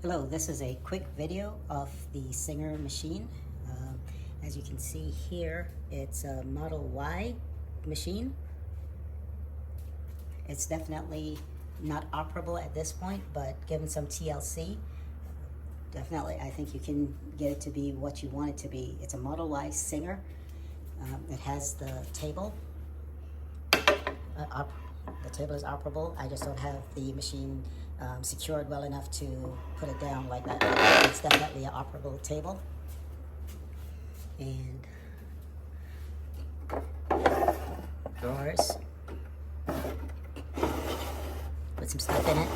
Hello, this is a quick video of the Singer machine. As you can see here, it's a Model Y machine. It's definitely not operable at this point, but given some TLC, definitely I think you can get it to be what you want it to be. It's a Model Y Singer. It has the table. The table is operable. I just don't have the machine secured well enough to put it down like that. It's definitely an operable table. And drawers. Put some stuff in it.